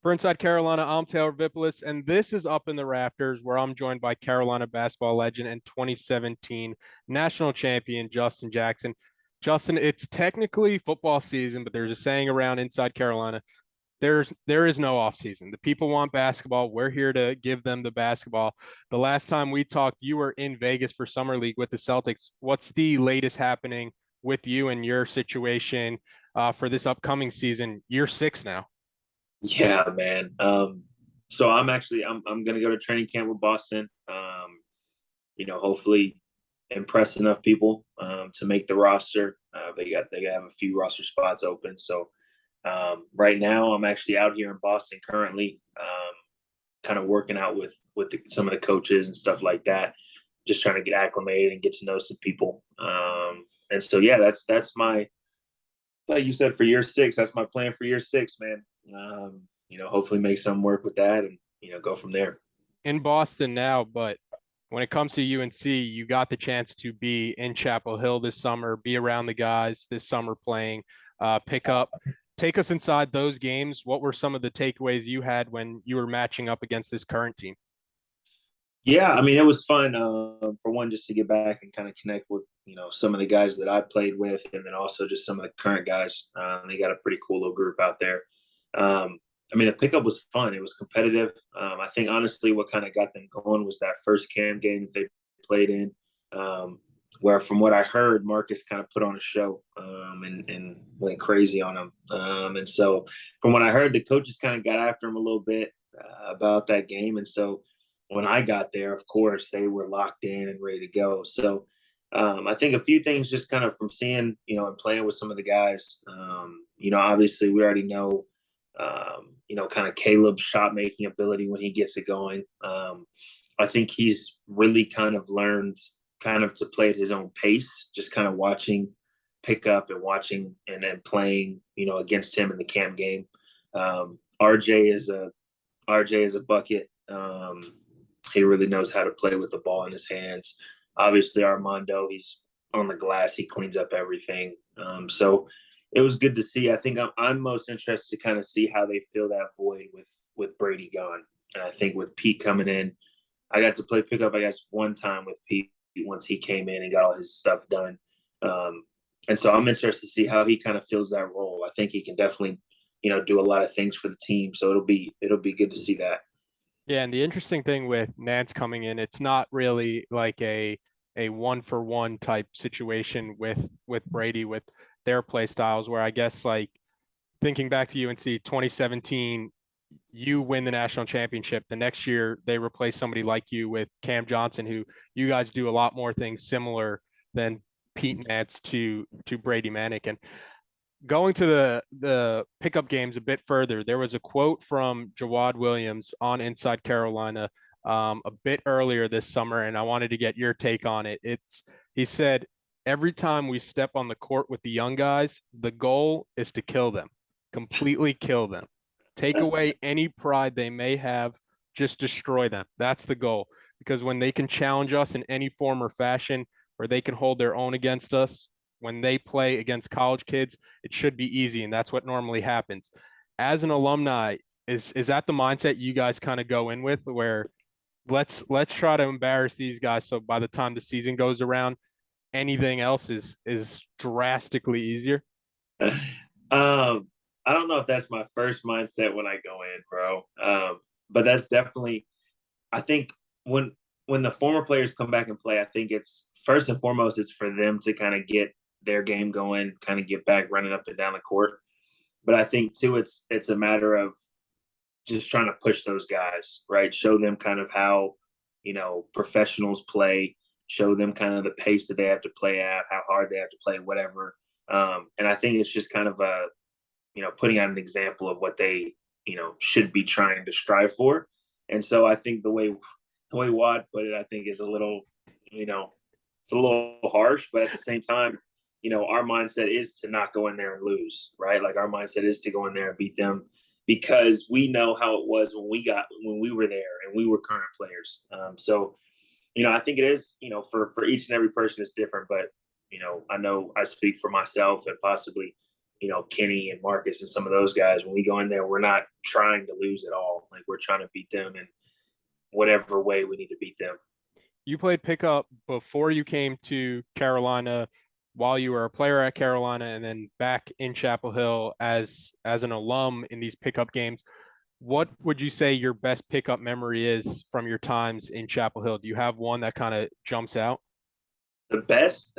For Inside Carolina, I'm Taylor Vippolis, and this is Up in the Rafters, where I'm joined by Carolina basketball legend and 2017 national champion Justin Jackson. Justin, it's technically football season, but there's a saying around Inside Carolina, there is no off season. The people want basketball. We're here to give them the basketball. The last time we talked, you were in Vegas for Summer League with the Celtics. What's the latest happening with you and your situation for this upcoming season? Year six now. Yeah, man. So I'm gonna go to training camp with Boston. Hopefully impress enough people to make the roster. They have a few roster spots open. So right now I'm actually out here in Boston currently, kind of working out with some of the coaches and stuff like that. Just trying to get acclimated and get to know some people. And so yeah, that's my like you said for year six. That's my plan for year six, man. Hopefully make some work with that and, go from there. In Boston now, but when it comes to UNC, you got the chance to be in Chapel Hill this summer, be around the guys this summer playing, pick up. Take us inside those games. What were some of the takeaways you had when you were matching up against this current team? Yeah, I mean, it was fun for one, just to get back and kind of connect with, some of the guys that I played with, and then also just some of the current guys. They got a pretty cool little group out there. I mean, the pickup was fun. It was competitive. I think honestly, what kind of got them going was that first camp game that they played in, where from what I heard, Marcus kind of put on a show and went crazy on him. And so, from what I heard, the coaches kind of got after him a little bit about that game. And so, when I got there, of course, they were locked in and ready to go. So, I think a few things just kind of from seeing, and playing with some of the guys. Obviously, we already know kind of Caleb's shot making ability when he gets it going. I think he's really kind of learned kind of to play at his own pace, just kind of watching pick up and watching and then playing, against him in the camp game. RJ is a bucket. He really knows how to play with the ball in his hands. Obviously, Armando, he's on the glass. He cleans up everything. So it was good to see. I think I'm most interested to kind of see how they fill that void with Brady gone. And I think with Pete coming in, I got to play pickup, I guess, one time with Pete once he came in and got all his stuff done. And so I'm interested to see how he kind of fills that role. I think he can definitely, do a lot of things for the team. So it'll be good to see that. Yeah, and the interesting thing with Nance coming in, it's not really like a one for one type situation with Brady with their play styles, where I guess like thinking back to UNC 2017, you win the national championship. The next year they replace somebody like you with Cam Johnson, who you guys do a lot more things similar than Pete Nance to Brady Manick. And going to the pickup games a bit further, there was a quote from Jawad Williams on Inside Carolina a bit earlier this summer, and I wanted to get your take on it. He said, "Every time we step on the court with the young guys, the goal is to kill them, completely kill them, take away any pride they may have, just destroy them. That's the goal. Because when they can challenge us in any form or fashion, or they can hold their own against us." When they play against college kids, it should be easy, and that's what normally happens. As an alumni, is that the mindset you guys kind of go in with, where let's try to embarrass these guys so by the time the season goes around, anything else is drastically easier? I don't know if that's my first mindset when I go in, bro. But that's definitely, I think when the former players come back and play, I think it's first and foremost it's for them to kind of get their game going, kind of get back running up and down the court. But I think too, it's a matter of just trying to push those guys, right? Show them kind of how professionals play. Show them kind of the pace that they have to play at, how hard they have to play, whatever. And I think it's just kind of putting out an example of what they should be trying to strive for. And so I think the way Watt put it, I think is a little, it's a little harsh, but at the same time, our mindset is to not go in there and lose, right? Like our mindset is to go in there and beat them because we know how it was when we were there and we were current players. So, I think it is, for each and every person it's different, but, I know I speak for myself and possibly, Kenny and Marcus and some of those guys. When we go in there, we're not trying to lose at all. Like we're trying to beat them in whatever way we need to beat them. You played pickup before you came to Carolina, while you were a player at Carolina, and then back in Chapel Hill as an alum in these pickup games. What would you say your best pickup memory is from your times in Chapel Hill? Do you have one that kind of jumps out? The best,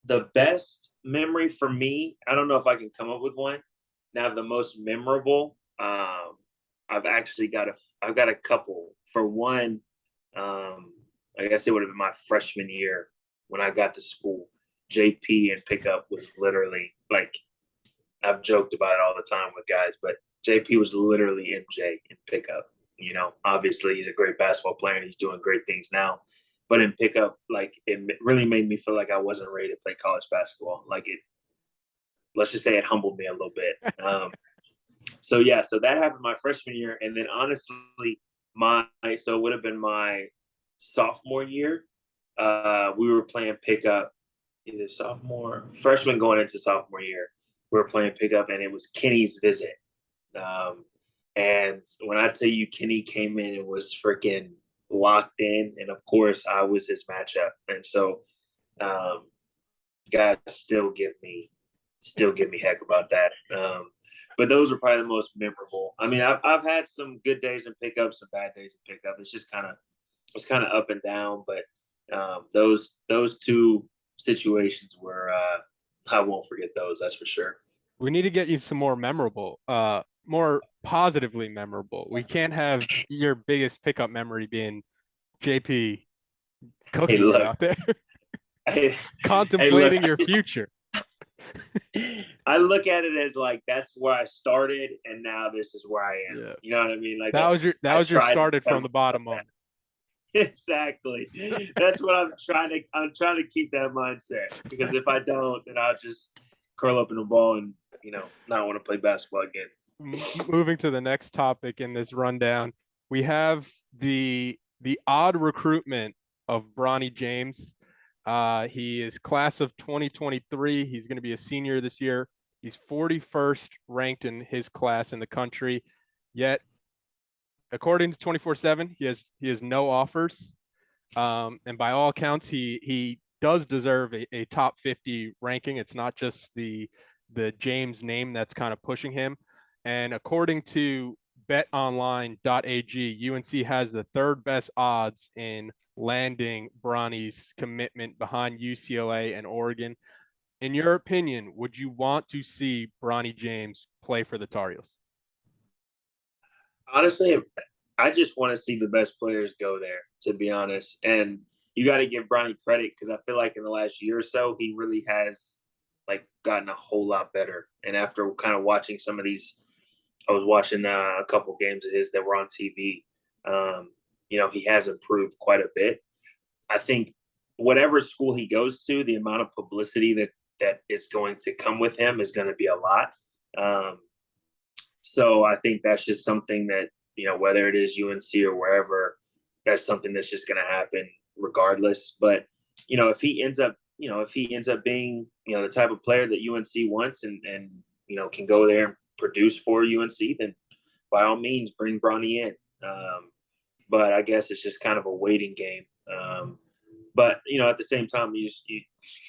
the best memory for me, I don't know if I can come up with one. Now, the most memorable, I've got a couple. For one, I guess it would have been my freshman year when I got to school. JP and pickup was literally like, I've joked about it all the time with guys, but JP was literally MJ in pickup. Obviously he's a great basketball player and he's doing great things now. But in pickup, like it really made me feel like I wasn't ready to play college basketball. Let's just say it humbled me a little bit. So that happened my freshman year, and then honestly, so it would have been my sophomore year. We were playing pickup, either freshman going into sophomore year. We were playing pickup, and it was Kenny's visit. And when I tell you Kenny came in and was freaking locked in, and of course I was his matchup, and so guys still give me heck about that. But those are probably the most memorable. I mean, I've had some good days in pickup, some bad days in pickup. It's just kind of up and down. But those two situations were I won't forget those. That's for sure. We need to get you some more memorable, more positively memorable. We can't have your biggest pickup memory being JP Hey, cooking you look, out there, hey, contemplating hey, your look, future. I look at it as like that's where I started, and now this is where I am. Yeah, You know what I mean? Like that I was your tried to started tell from the bottom up. exactly. That's what I'm trying to. I'm trying to keep that mindset because if I don't, then I'll just curl up in a ball and not want to play basketball again. Moving to the next topic in this rundown, we have the odd recruitment of Bronny James. He is class of 2023. He's going to be a senior this year. He's 41st ranked in his class in the country. Yet, according to 24/7, he has no offers. And by all accounts, he does deserve a top 50 ranking. It's not just the James name that's kind of pushing him. And according to betonline.ag, UNC has the third best odds in landing Bronny's commitment behind UCLA and Oregon. In your opinion, would you want to see Bronny James play for the Tar Heels? Honestly, I just want to see the best players go there, to be honest. And you got to give Bronny credit because I feel like in the last year or so, he really has like gotten a whole lot better. And after kind of watching some of these, I was watching a couple games of his that were on TV. He has improved quite a bit. I think whatever school he goes to, the amount of publicity that is going to come with him is going to be a lot. So I think that's just something that, whether it is UNC or wherever, that's something that's just going to happen regardless. But, if he ends up being, the type of player that UNC wants and can go there and produce for UNC, then by all means bring Bronny in. But I guess it's just kind of a waiting game. But at the same time, you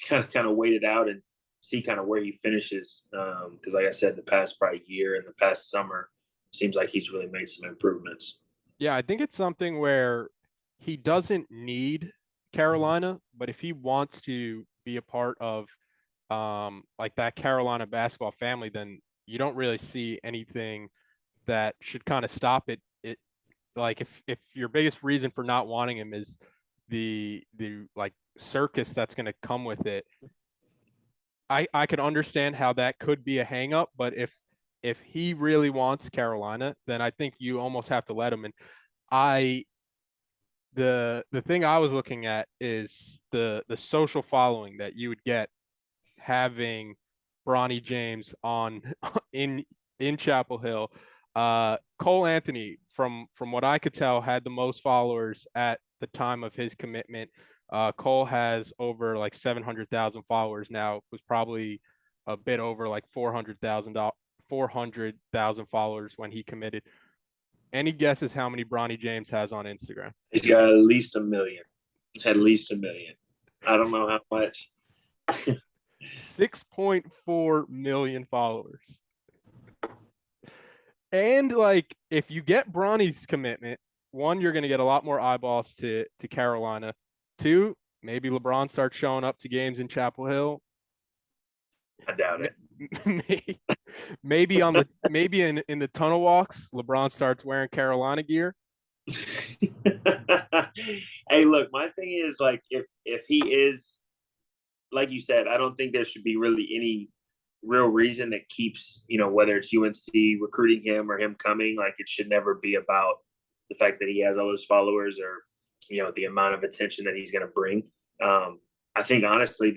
kind of wait it out and see kind of where he finishes. Because like I said, the past probably year and the past summer, seems like he's really made some improvements. Yeah, I think it's something where he doesn't need Carolina, but if he wants to be a part of like that Carolina basketball family, then you don't really see anything that should kind of stop it. Like if your biggest reason for not wanting him is the like circus that's going to come with it, I can understand how that could be a hang up, but if he really wants Carolina, then I think you almost have to let him. And I the thing I was looking at is the social following that you would get having Bronny James on in Chapel Hill. Cole Anthony, from what I could tell, had the most followers at the time of his commitment. Cole has over like 700,000 followers now. Was probably a bit over like 400,000 followers when he committed. Any guesses how many Bronny James has on Instagram? He's got at least a million. At least a million. I don't know how much. 6.4 million followers. And like, if you get Bronny's commitment, one, you're going to get a lot more eyeballs to Carolina. Two, maybe LeBron starts showing up to games in Chapel Hill. I doubt it. Maybe in the tunnel walks, LeBron starts wearing Carolina gear. Hey, look, my thing is like if he is, like you said, I don't think there should be really any real reason that keeps, whether it's UNC recruiting him or him coming. Like, it should never be about the fact that he has all those followers or the amount of attention that he's going to bring. I think honestly,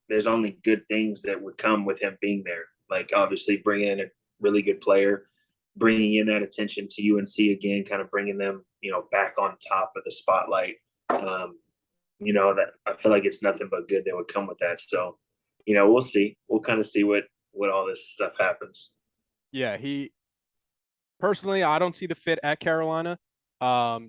there's only good things that would come with him being there. Like, obviously bringing in a really good player, bringing in that attention to UNC again, kind of bringing them, back on top of the spotlight. That I feel like it's nothing but good that would come with that. So, we'll see. We'll kind of see what all this stuff happens. Yeah, personally, I don't see the fit at Carolina.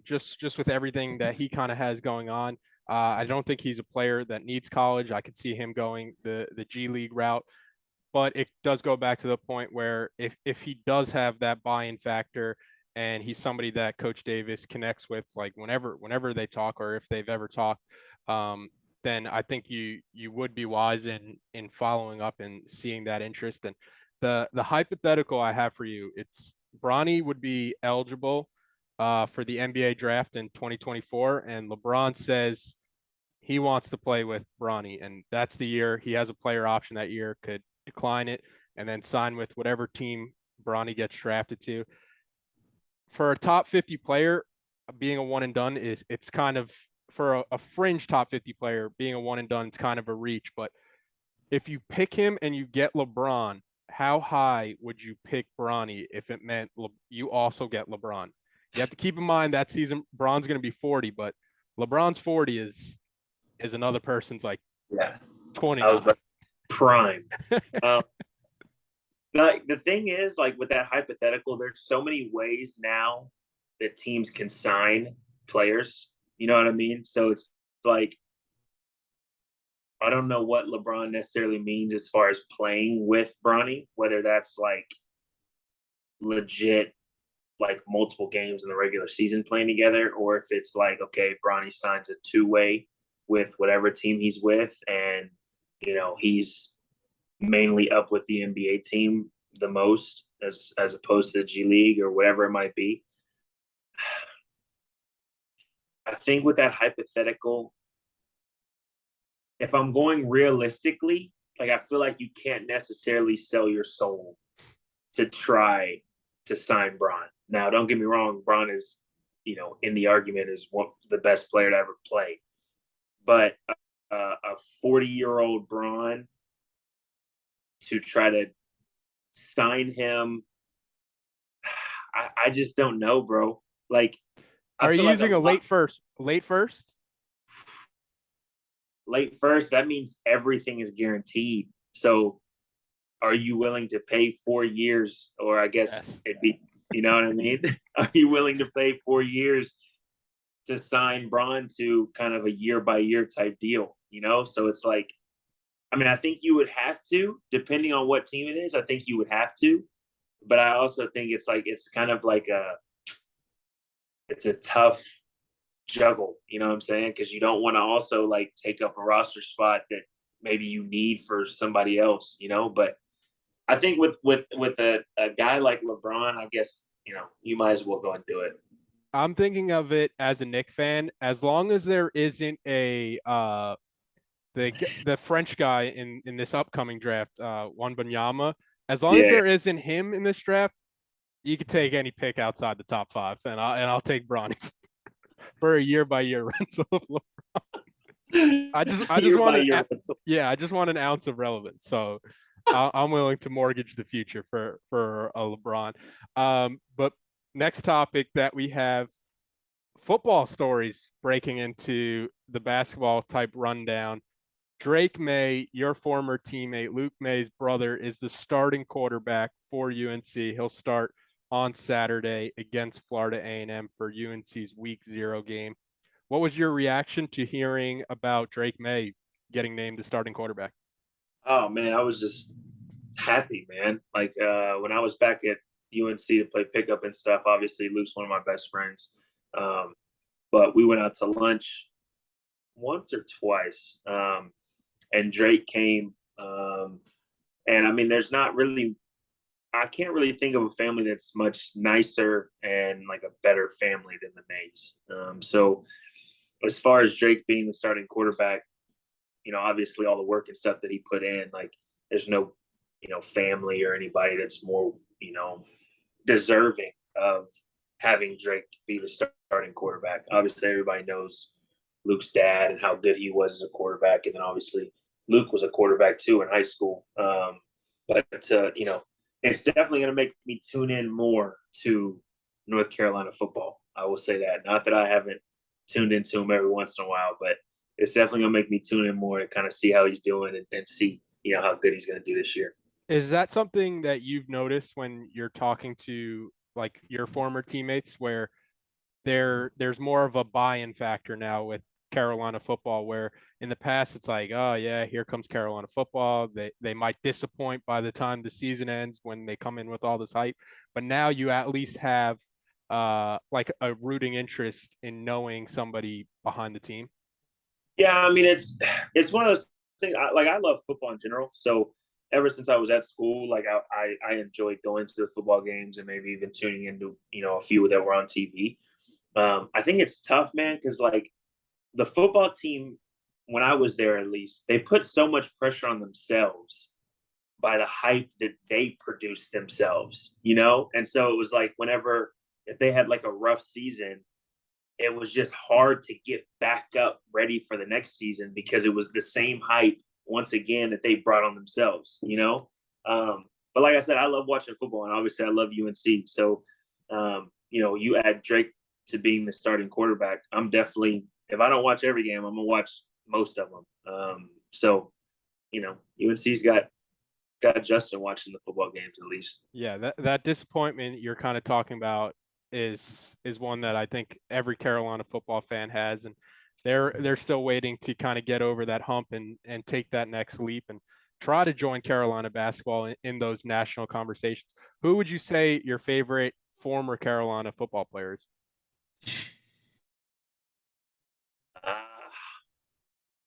Just with everything that he kind of has going on. I don't think he's a player that needs college. I could see him going the G League route, but it does go back to the point where if he does have that buy-in factor and he's somebody that Coach Davis connects with, like whenever they talk or if they've ever talked, then I think you would be wise in following up and seeing that interest. And the hypothetical I have for you, it's Bronny would be eligible for the NBA draft in 2024, and LeBron says he wants to play with Bronny, and that's the year he has a player option that year, could decline it and then sign with whatever team Bronny gets drafted to. For a top 50 player, being a one and done it's kind of, for a fringe top 50 player, being a one and done, it's kind of a reach. But if you pick him and you get LeBron, how high would you pick Bronny if it meant you also get LeBron? You have to keep in mind that season Bron's going to be 40, but LeBron's 40 is another person's like 29. Prime. Like, the thing is, like, with that hypothetical, there's so many ways now that teams can sign players. You know what I mean? So it's like, I don't know what LeBron necessarily means as far as playing with Bronny, whether that's like legit, like multiple games in the regular season playing together, or if it's like, okay, Bronny signs a two-way with whatever team he's with, and he's mainly up with the NBA team the most as opposed to the G League or whatever it might be. I think with that hypothetical, if I'm going realistically, like, I feel like you can't necessarily sell your soul to try to sign Bron. Now, don't get me wrong, Bron is, in the argument is the best player to ever play. But a 40-year-old Bron, to try to sign him, I just don't know, bro. Like, are you using a late first? Late first? Late first, that means everything is guaranteed. So are you willing to pay 4 years? Or I guess it'd be, you know what I mean? Are you willing to pay 4 years to sign Bron to kind of a year-by-year type deal? So it's like, I mean, I think you would have to, depending on what team it is. I think you would have to. But I also think it's kind of like it's a tough juggle, you know what I'm saying? Because you don't want to also like take up a roster spot that maybe you need for somebody else, But I think with a guy like LeBron, I guess, you might as well go and do it. I'm thinking of it as a Knicks fan, as long as there isn't a the French guy in this upcoming draft, Wembanyama, as long as there isn't him in this draft, you could take any pick outside the top 5, and I'll take Bronny for a year-by-year rental of LeBron. I just want an ounce of relevance. So I'm willing to mortgage the future for a LeBron. But next topic that we have, football stories breaking into the basketball type rundown. Drake Maye, your former teammate, Luke Maye's brother, is the starting quarterback for UNC. He'll start on Saturday against Florida A&M for UNC's Week 0 game. What was your reaction to hearing about Drake Maye getting named the starting quarterback? Oh man, I was just happy, man. Like when I was back at UNC to play pickup and stuff. Obviously, Luke's one of my best friends, but we went out to lunch once or twice, and Drake came. And I mean, there's not really. I can't really think of a family that's much nicer and like a better family than the Mays. So, as far as Drake being the starting quarterback, obviously all the work and stuff that he put in, like there's no, family or anybody that's more, deserving of having Drake be the starting quarterback. Obviously, everybody knows Luke's dad and how good he was as a quarterback, and then obviously Luke was a quarterback too in high school. But it's definitely going to make me tune in more to North Carolina football. I will say that. Not that I haven't tuned into him every once in a while, but it's definitely going to make me tune in more and kind of see how he's doing and see, how good he's going to do this year. Is that something that you've noticed when you're talking to like your former teammates where there's more of a buy-in factor now with Carolina football, where in the past it's like, oh yeah, here comes Carolina football. They might disappoint by the time the season ends when they come in with all this hype, but now you at least have like a rooting interest in knowing somebody behind the team. Yeah, I mean it's one of those things. I love football in general, so ever since I was at school, like I enjoyed going to the football games and maybe even tuning into a few that were on TV. I think it's tough, man, because like the football team, when I was there at least, they put so much pressure on themselves by the hype that they produced themselves, And so it was like whenever, if they had like a rough season, it was just hard to get back up ready for the next season because it was the same hype once again that they brought on themselves. But like I said, I love watching football, and obviously I love UNC. So, you add Drake to being the starting quarterback, I'm definitely, if I don't watch every game, I'm gonna watch most of them. So, UNC's got Justin watching the football games at least. Yeah, that disappointment you're kind of talking about is one that I think every Carolina football fan has, and they're still waiting to kind of get over that hump and take that next leap and try to join Carolina basketball in those national conversations. Who would you say your favorite former Carolina football players?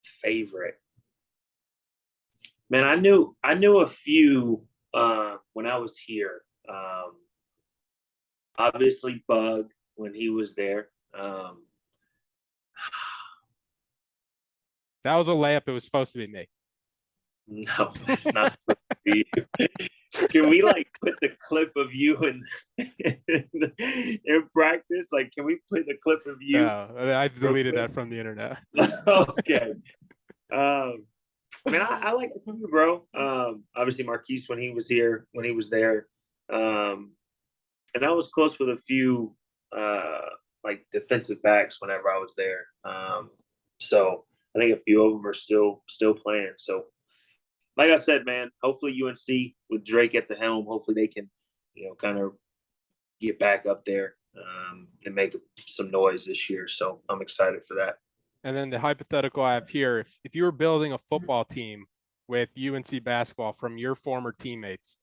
Favorite, man. I knew a few when I was here. Obviously, Bug when he was there. That was a layup. It was supposed to be me. No, it's not supposed to be. Can we like put the clip of you in practice? Like, can we put the clip of you? No, I deleted that from the internet. Okay. I like the crew, bro. Obviously Marquise when he was there. And I was close with a few like defensive backs whenever I was there. So I think a few of them are still playing. So like I said, man, hopefully UNC with Drake at the helm, hopefully they can, kind of get back up there and make some noise this year. So I'm excited for that. And then the hypothetical I have here, if you were building a football team with UNC basketball from your former teammates,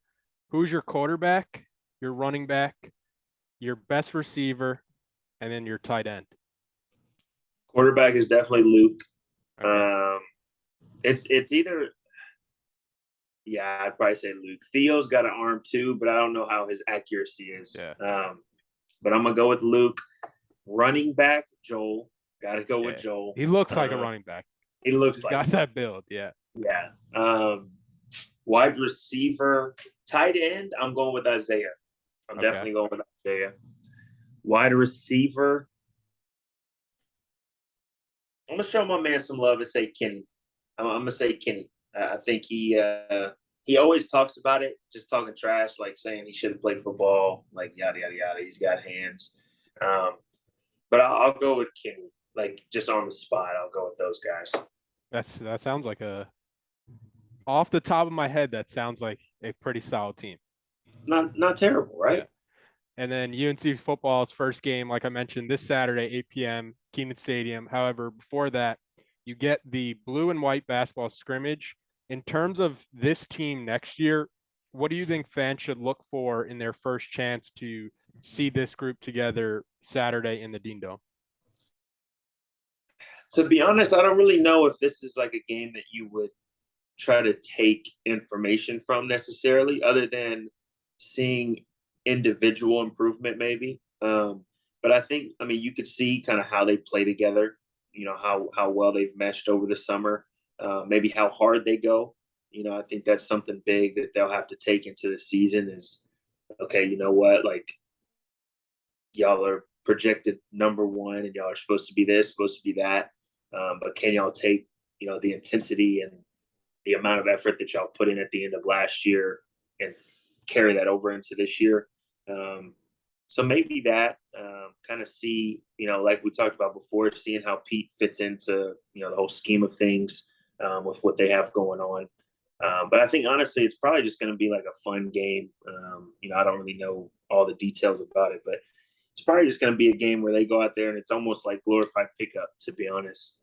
who's your quarterback, your running back, your best receiver, and then your tight end? Quarterback is definitely Luke. Okay. It's either, yeah, I'd probably say Luke. Theo's got an arm too, but I don't know how his accuracy is. Yeah. But I'm gonna go with Luke. Running back, Joel. Got to go with Joel. He looks like a running back. He looks He's like got that build. Yeah. Yeah. Wide receiver, tight end. I'm going with Isaiah. I'm definitely going with Isaiah. Wide receiver. I'm gonna show my man some love and say Kenny. I'm gonna say Kenny. I think he always talks about it, just talking trash, like saying he should have played football, like yada yada yada. He's got hands, but I'll go with Kenny. Like just on the spot, I'll go with those guys. That sounds like a off the top of my head, that sounds like a pretty solid team. Not terrible, Yeah. right? And then UNC football's first game, like I mentioned, this Saturday, 8 p.m., Keenan Stadium. However, before that, you get the blue and white basketball scrimmage. In terms of this team next year, what do you think fans should look for in their first chance to see this group together Saturday in the Dean Dome? To be honest, I don't really know if this is like a game that you would try to take information from necessarily, other than seeing individual improvement, maybe. But I think, I mean, you could see kind of how they play together. You know how well they've meshed over the summer. Maybe how hard they go. You know, I think that's something big that they'll have to take into the season. Is okay. You know what? Like y'all are projected number one, and y'all are supposed to be this, supposed to be that. But can y'all take the intensity and the amount of effort that y'all put in at the end of last year and carry that over into this year? So maybe that kind of see, like we talked about before, seeing how Pete fits into, the whole scheme of things with what they have going on. But I think honestly, it's probably just going to be like a fun game. I don't really know all the details about it, but it's probably just going to be a game where they go out there and it's almost like glorified pickup, to be honest.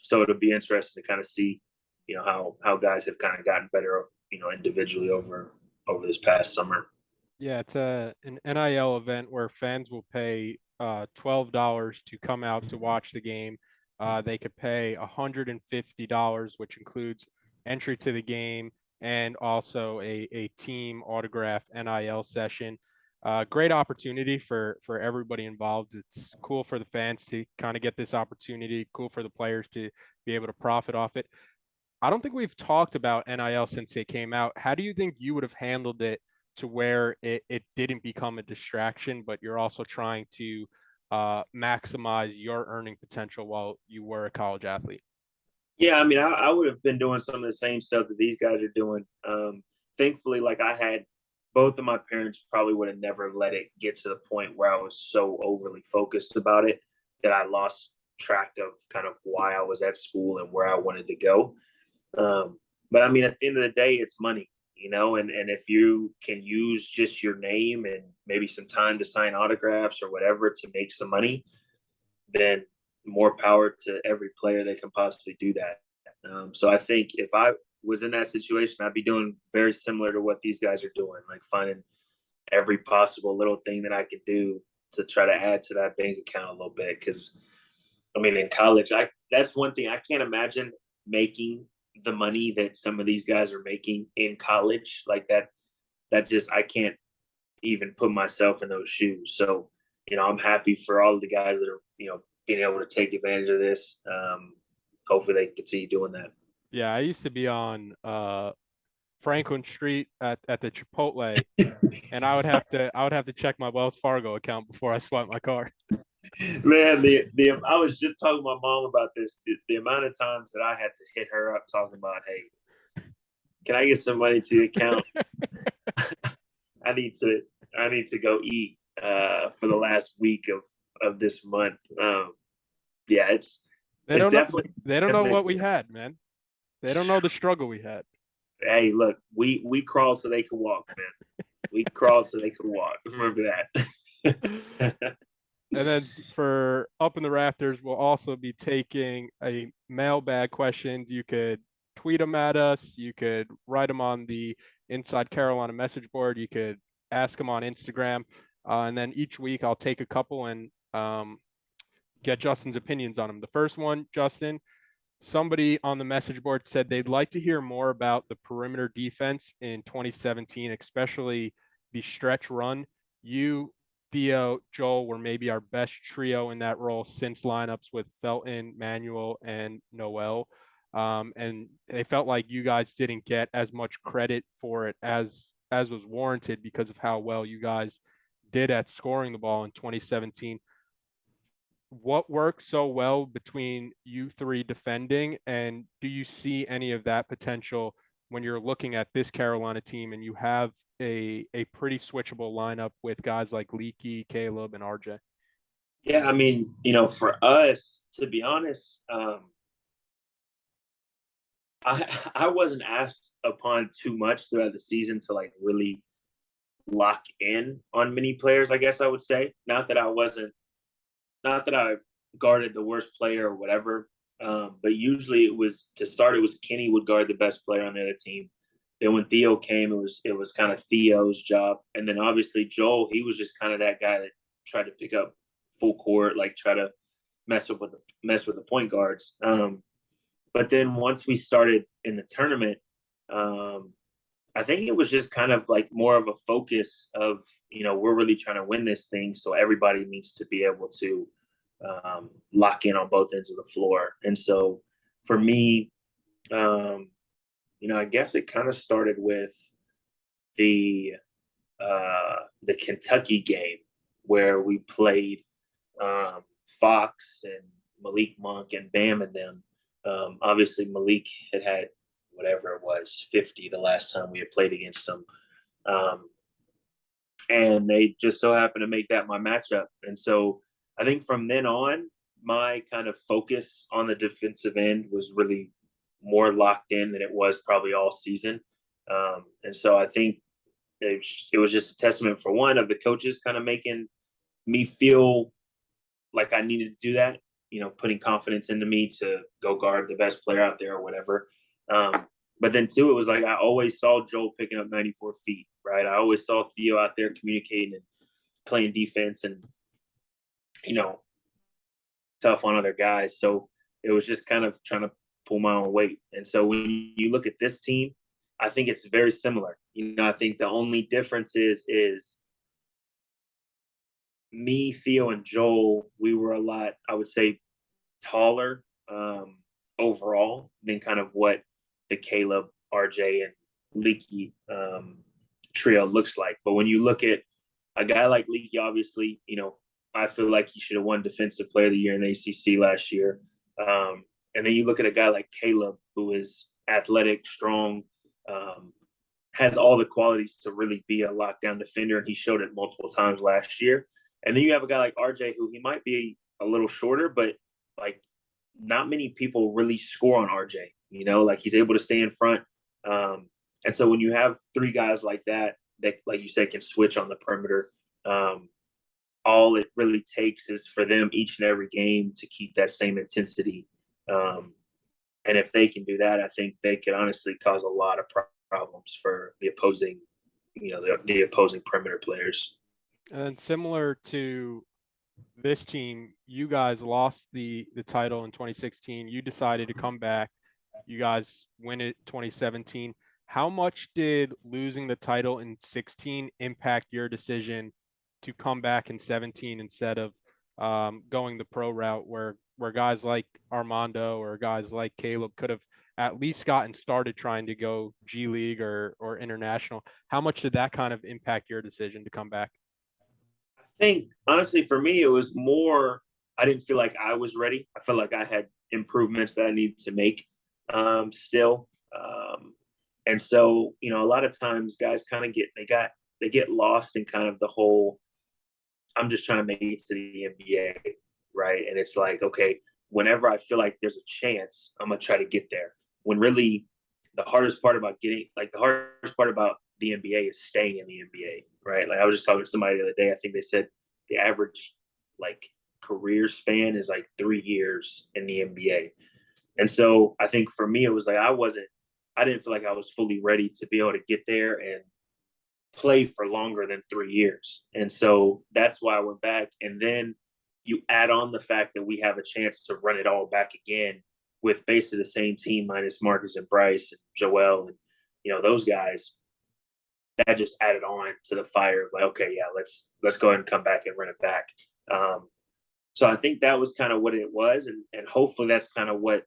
So it'll be interesting to kind of see, how guys have kind of gotten better, individually over this past summer. Yeah, it's an NIL event where fans will pay $12 to come out to watch the game. They could pay $150, which includes entry to the game and also a team autograph NIL session. Great opportunity for everybody involved. It's cool for the fans to kind of get this opportunity. Cool for the players to be able to profit off it. I don't think we've talked about NIL since it came out. How do you think you would have handled it to where it didn't become a distraction, but you're also trying to maximize your earning potential while you were a college athlete? Yeah, I mean, I would have been doing some of the same stuff that these guys are doing. Thankfully, like I had both of my parents probably would have never let it get to the point where I was so overly focused about it that I lost track of kind of why I was at school and where I wanted to go. But I mean, at the end of the day, it's money, and if you can use just your name and maybe some time to sign autographs or whatever to make some money, then more power to every player that can possibly do that. So I think if I was in that situation, I'd be doing very similar to what these guys are doing, like finding every possible little thing that I could do to try to add to that bank account a little bit. Because I mean, in college, that's one thing I can't imagine making the money that some of these guys are making in college like that. That just I can't even put myself in those shoes. So I'm happy for all of the guys that are being able to take advantage of this. Hopefully, they continue doing that. Yeah, I used to be on Franklin Street at the Chipotle, and I would have to check my Wells Fargo account before I swipe my card. Man, the I was just talking to my mom about this. The amount of times that I had to hit her up talking about, hey, can I get some money to the account? I need to go eat for the last week of this month. Yeah, They it's don't know. definitely They don't know what we had, man. They don't know the struggle we had. Hey, look, we crawl so they can walk, man. We crawl so they can walk. Remember that. And then for Up in the Rafters, we'll also be taking a mailbag questions. You could tweet them at us. You could write them on the Inside Carolina message board. You could ask them on Instagram. And then each week I'll take a couple and get Justin's opinions on them. The first one, Justin, somebody on the message board said they'd like to hear more about the perimeter defense in 2017, especially the stretch run. You, Theo, Joel were maybe our best trio in that role since lineups with Felton, Manuel, and Noel. And they felt like you guys didn't get as much credit for it as was warranted because of how well you guys did at scoring the ball in 2017. What worked so well between you three defending, and do you see any of that potential when you're looking at this Carolina team and you have a pretty switchable lineup with guys like Leaky, Caleb, and RJ? Yeah, I mean, for us, to be honest, I wasn't asked upon too much throughout the season to like really lock in on many players, I guess I would say. Not that I guarded the worst player or whatever. But usually it was to start, it was Kenny would guard the best player on the other team. Then when Theo came, it was kind of Theo's job. And then obviously Joel, he was just kind of that guy that tried to pick up full court, like try to mess with the point guards. But then once we started in the tournament, um, I think it was just kind of like more of a focus of, we're really trying to win this thing. So everybody needs to be able to lock in on both ends of the floor. And so for me, I guess it kind of started with the Kentucky game where we played Fox and Malik Monk and Bam and them. Obviously, Malik had whatever it was, 50 the last time we had played against them. And they just so happened to make that my matchup. And so I think from then on, my kind of focus on the defensive end was really more locked in than it was probably all season. And so I think it was just a testament for one of the coaches kind of making me feel like I needed to do that, putting confidence into me to go guard the best player out there or whatever. But then two, it was like I always saw Joel picking up 94 feet, right? I always saw Theo out there communicating and playing defense and, tough on other guys. So it was just kind of trying to pull my own weight. And so when you look at this team, I think it's very similar. I think the only difference is me, Theo, and Joel, we were a lot, I would say, taller overall than kind of what the Caleb, RJ, and Leaky trio looks like. But when you look at a guy like Leaky, obviously, I feel like he should have won Defensive Player of the Year in the ACC last year. And then you look at a guy like Caleb, who is athletic, strong, has all the qualities to really be a lockdown defender, and he showed it multiple times last year. And then you have a guy like RJ, who he might be a little shorter, but like not many people really score on RJ. Like he's able to stay in front. And so when you have three guys like that, like you said, can switch on the perimeter, all it really takes is for them each and every game to keep that same intensity. And if they can do that, I think they could honestly cause a lot of problems for the opposing, the opposing perimeter players. And similar to this team, you guys lost the title in 2016. You decided to come back. You guys win it 2017. How much did losing the title in 16 impact your decision to come back in 17 instead of going the pro route where guys like Armando or guys like Caleb could have at least gotten started trying to go G League or international? How much did that kind of impact your decision to come back? I think honestly for me it was more I didn't feel like I was ready. I felt like I had improvements that I needed to make still. And so, a lot of times guys kind of get lost in kind of the whole I'm just trying to make it to the NBA, right? And it's like, okay, whenever I feel like there's a chance, I'm gonna try to get there. When really the hardest part about the NBA is staying in the NBA, right? Like I was just talking to somebody the other day. I think they said the average like career span is like 3 years in the NBA. And so I think for me, it was like I didn't feel like I was fully ready to be able to get there and play for longer than 3 years. And so that's why I went back. And then you add on the fact that we have a chance to run it all back again with basically the same team minus Marcus and Bryce and Joel and, those guys. That just added on to the fire. Like, okay, yeah, let's go ahead and come back and run it back. So I think that was kind of what it was. And hopefully that's kind of what,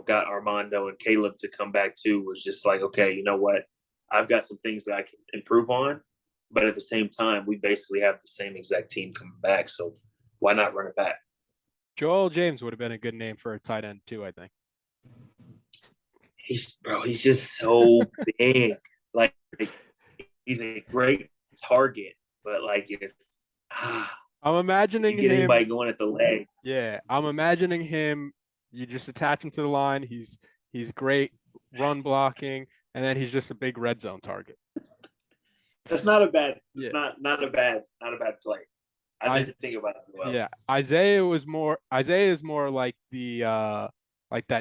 got Armando and Caleb to come back too, was just like, okay, you know what? I've got some things that I can improve on, but at the same time, we basically have the same exact team coming back. So why not run it back? Joel James would have been a good name for a tight end too, I think. He's just so big. Like he's a great target, but like if I'm imagining you get him anybody going at the legs. Yeah, I'm imagining him. You just attach him to the line. He's great run blocking, and then he's just a big red zone target. That's not a bad. It's Yeah. not a bad play. I I didn't think about it well. Yeah, Isaiah is more like that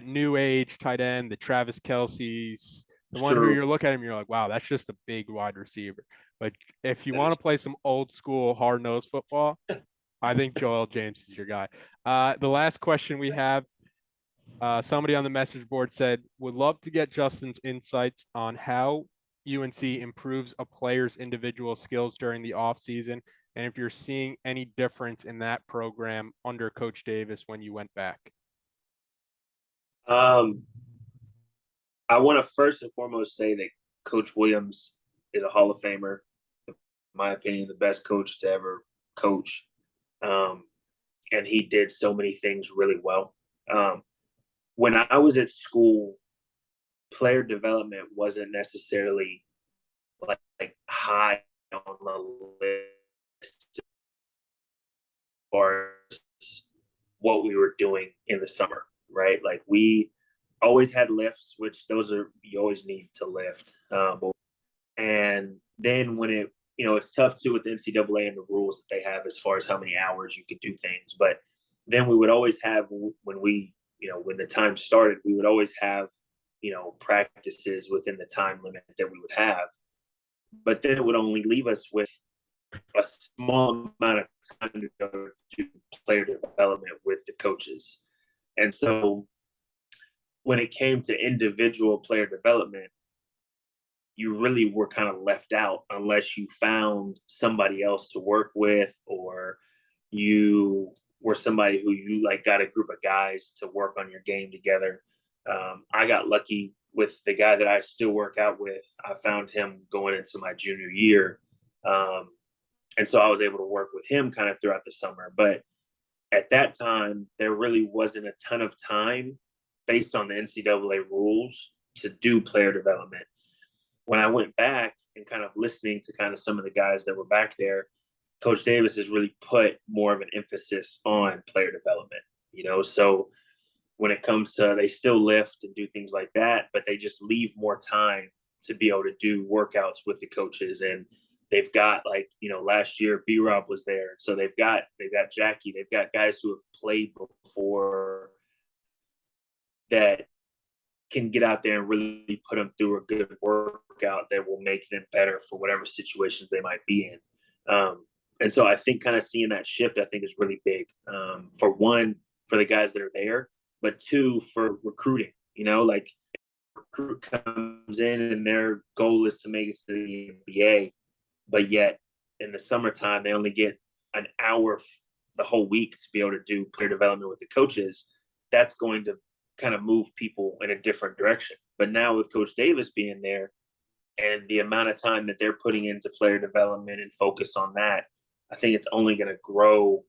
new age tight end, the Travis Kelce's, the one who True. you're looking at him, you're like, wow, that's just a big wide receiver. But if you That want is to play some old school hard nosed football, I think Joel James is your guy. The last question we have, somebody on the message board said, would love to get Justin's insights on how UNC improves a player's individual skills during the offseason, and if you're seeing any difference in that program under Coach Davis when you went back. I want to first and foremost say that Coach Williams is a Hall of Famer. In my opinion, the best coach to ever coach. And he did so many things really well. When I was at school, player development wasn't necessarily like high on the list as far as what we were doing in the summer, right? Like we always had lifts, which those are you always need to lift. And then when it's tough too with the NCAA and the rules that they have as far as how many hours you can do things. But then we would always have when the time started, we would always have practices within the time limit that we would have. But then it would only leave us with a small amount of time to go to player development with the coaches. And so when it came to individual player development, you really were kind of left out unless you found somebody else to work with, or you were somebody who you like got a group of guys to work on your game together. I got lucky with the guy that I still work out with. I found him going into my junior year. And so I was able to work with him kind of throughout the summer. But at that time, there really wasn't a ton of time based on the NCAA rules to do player development. When I went back and kind of listening to kind of some of the guys that were back there, Coach Davis has really put more of an emphasis on player development, so when it comes to, they still lift and do things like that, but they just leave more time to be able to do workouts with the coaches. And they've got last year B-Rob was there. So they've got Jackie, they've got guys who have played before that can get out there and really put them through a good workout that will make them better for whatever situations they might be in. And so I think kind of seeing that shift, I think is really big. For one, for the guys that are there, but two, for recruiting. Like recruit comes in and their goal is to make it to the NBA, but yet in the summertime they only get an hour the whole week to be able to do player development with the coaches. That's going to kind of move people in a different direction. But now with Coach Davis being there and the amount of time that they're putting into player development and focus on that, I think it's only going to grow,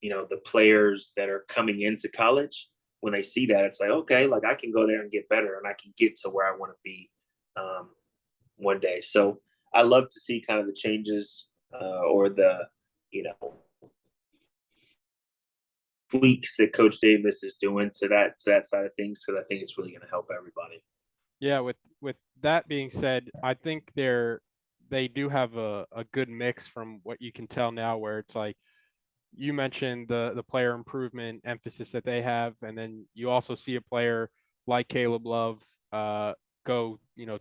the players that are coming into college. When they see that, it's like, okay, like I can go there and get better and I can get to where I want to be one day. So I love to see kind of the changes or the, tweaks that Coach Davis is doing to that side of things, because I think it's really going to help everybody. Yeah, with that being said, I think they do have a good mix from what you can tell now, where it's like you mentioned the player improvement emphasis that they have, and then you also see a player like Caleb Love go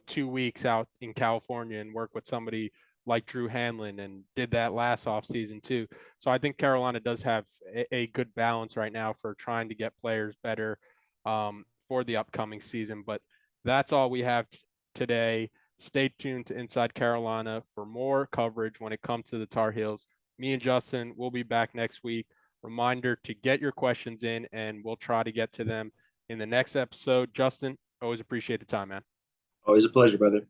2 weeks out in California and work with somebody like Drew Hanlon, and did that last offseason too. So I think Carolina does have a good balance right now for trying to get players better for the upcoming season. But that's all we have today. Stay tuned to Inside Carolina for more coverage when it comes to the Tar Heels. Me and Justin will be back next week. Reminder to get your questions in, and we'll try to get to them in the next episode. Justin, always appreciate the time, man. Always a pleasure, brother.